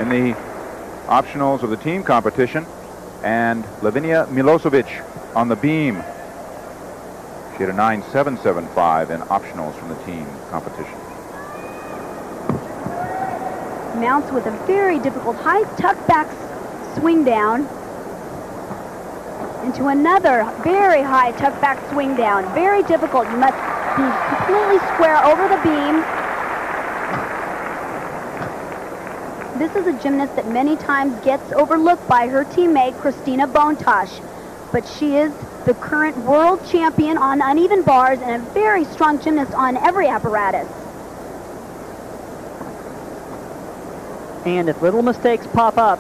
in the optionals of the team competition, and Lavinia Milosovici on the beam. She had a 9.775 in optionals from the team competition. Mounts with a very difficult high tuck back swing down into another very high tuck back swing down. Very difficult. You must be completely square over the beam. This is a gymnast that many times gets overlooked by her teammate, Christina Bontosh, but she is the current world champion on uneven bars and a very strong gymnast on every apparatus. And if little mistakes pop up,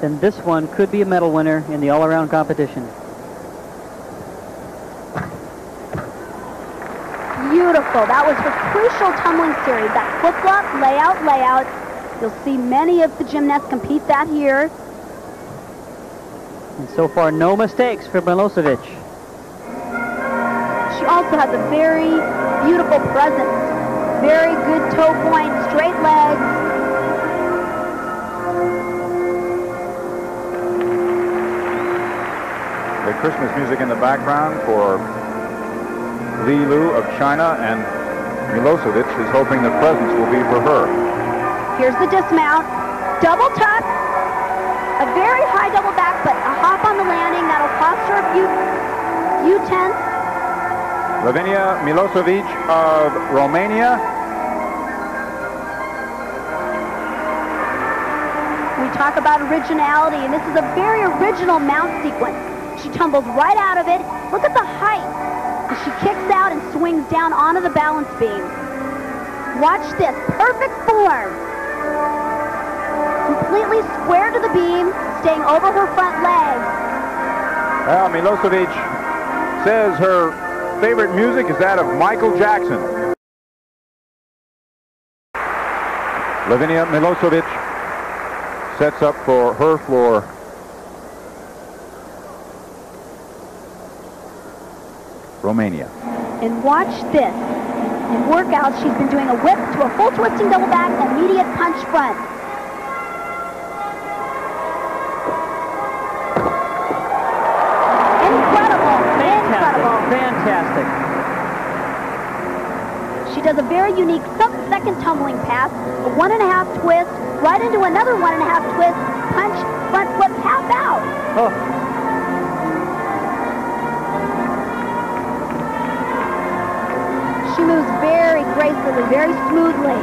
then this one could be a medal winner in the all-around competition. Beautiful. That was her crucial tumbling series. That flip-flop, layout, layout. You'll see many of the gymnasts compete that here. And so far, no mistakes for Milosovici. She also has a very beautiful presence. Very good toe point, straight legs. The Christmas music in the background for Liu of China, and Milosovici is hoping the presents will be for her. Here's the dismount. Double tuck. A very high double back, but a hop on the landing. That'll cost her a few tenths. Lavinia Milosovici of Romania. We talk about originality, and this is a very original mount sequence. She tumbles right out of it. Look at the height. And she kicks out and swings down onto the balance beam. Watch this. Perfect form. Completely square to the beam, staying over her front leg. Well, Milosovici says her favorite music is that of Michael Jackson. Lavinia Milosovici sets up for her floor. Romania. And watch this. In workouts, she's been doing a whip to a full twisting double back, immediate punch front. Incredible. Incredible. Fantastic. She does a very unique sub-second tumbling pass, a 1.5 twist, right into another 1.5 twist, punch, front flip, half out. Oh. She moves very gracefully, very smoothly.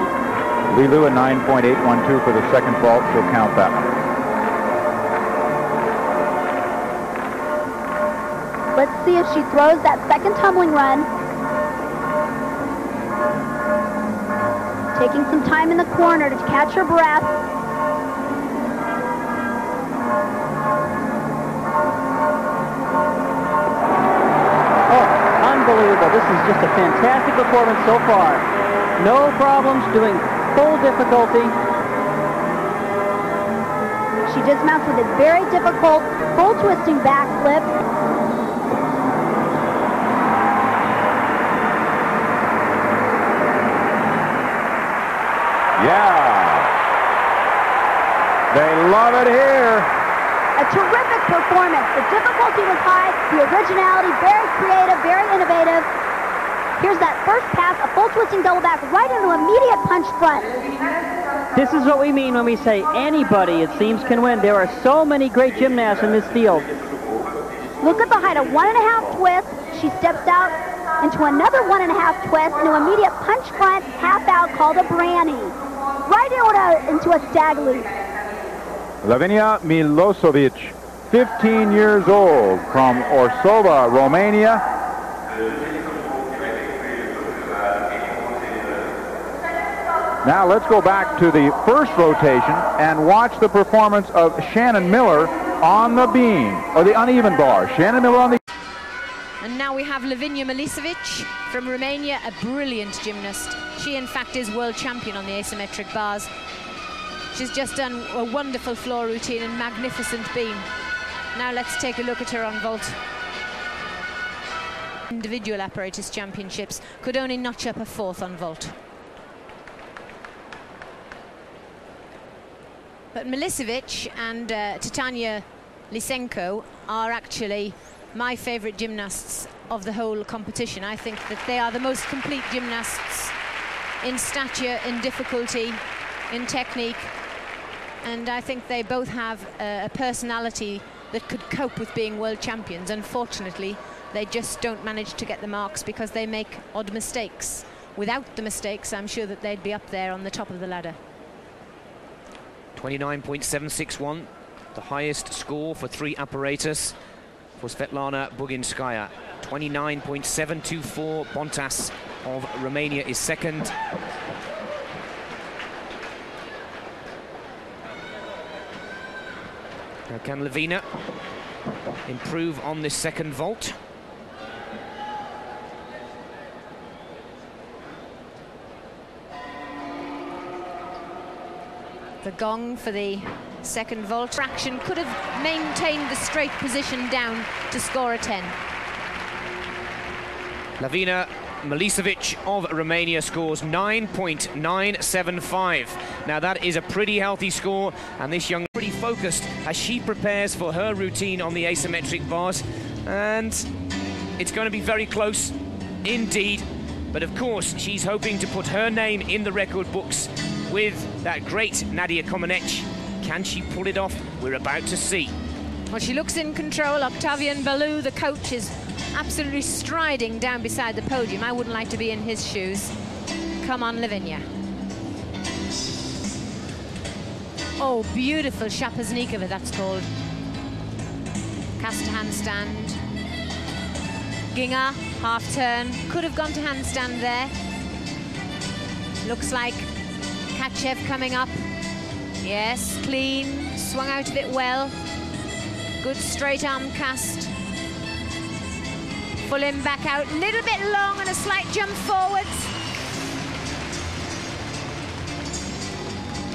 Liu a 9.812 for the second vault. She'll count that one. Let's see if she throws that second tumbling run. Taking some time in the corner to catch her breath. Unbelievable. This is just a fantastic performance so far. No problems, doing full difficulty. She dismounts with a very difficult full twisting backflip. Yeah. They love it here. A terrific performance. The difficulty was high, the originality, very creative, very innovative. Here's that first pass, a full twisting double back right into immediate punch front. This is what we mean when we say anybody, it seems, can win. There are so many great gymnasts in this field. Look at the height, a 1.5 twist. She steps out into another 1.5 twist, into immediate punch front, half out, called a Branny. Right into a stag leap. Lavinia Milosovici, 15 years old, from Orsova, Romania. Now let's go back to the first rotation and watch the performance of Shannon Miller on the beam, or the uneven bar. Shannon Miller on the... And now we have Lavinia Milosovici from Romania, a brilliant gymnast. She, in fact, is world champion on the asymmetric bars. She's just done a wonderful floor routine and magnificent beam. Now let's take a look at her on vault. Individual apparatus championships could only notch up a 4th on vault. But Milosovici and Titania Lysenko are actually my favourite gymnasts of the whole competition. I think that they are the most complete gymnasts in stature, in difficulty, in technique, and I think they both have a personality that could cope with being world champions. Unfortunately, they just don't manage to get the marks because they make odd mistakes. Without the mistakes, I'm sure that they'd be up there on the top of the ladder. 29.761, the highest score for three apparatus for Svetlana Buginskaya. 29.724, Bontas of Romania is second. Now can Lavinia improve on this second vault? The gong for the second vault. Fraction could have maintained the straight position down to score a 10. Lavinia Milosovici of Romania scores 9.975. Now that is a pretty healthy score, and this young pretty focused as she prepares for her routine on the asymmetric bars, and it's going to be very close indeed. But of course, she's hoping to put her name in the record books with that great Nadia Comaneci. Can she pull it off? We're about to see. Well, she looks in control. Octavian Balou, the coach, is absolutely striding down beside the podium. I wouldn't like to be in his shoes. Come on, Lavinia. Oh, beautiful Shapaznikova, that's called. Cast to handstand. Ginger, half turn. Could have gone to handstand there. Looks like Kachev coming up. Yes, clean. Swung out of it well. Good straight arm cast. Pull him back out, a little bit long and a slight jump forwards.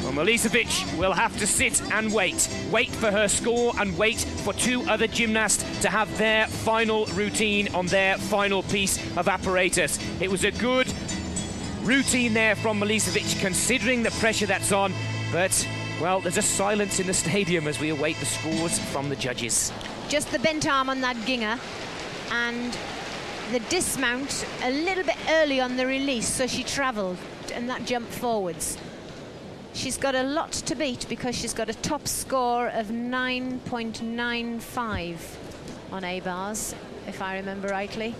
Well, Milosovici will have to sit and wait. Wait for her score and wait for two other gymnasts to have their final routine on their final piece of apparatus. It was a good routine there from Milosovici, considering the pressure that's on, but, well, there's a silence in the stadium as we await the scores from the judges. Just the bent arm on that Ginger, and the dismount a little bit early on the release, so she travelled, and that jump forwards. She's got a lot to beat because she's got a top score of 9.95 on A-bars, if I remember rightly.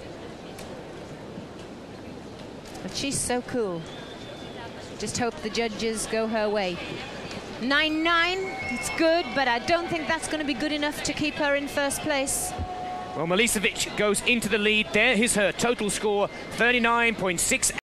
But she's so cool. Just hope the judges go her way. 9.9, it's good, but I don't think that's going to be good enough to keep her in first place. Well, Milosovici goes into the lead. There is her total score, 39.6.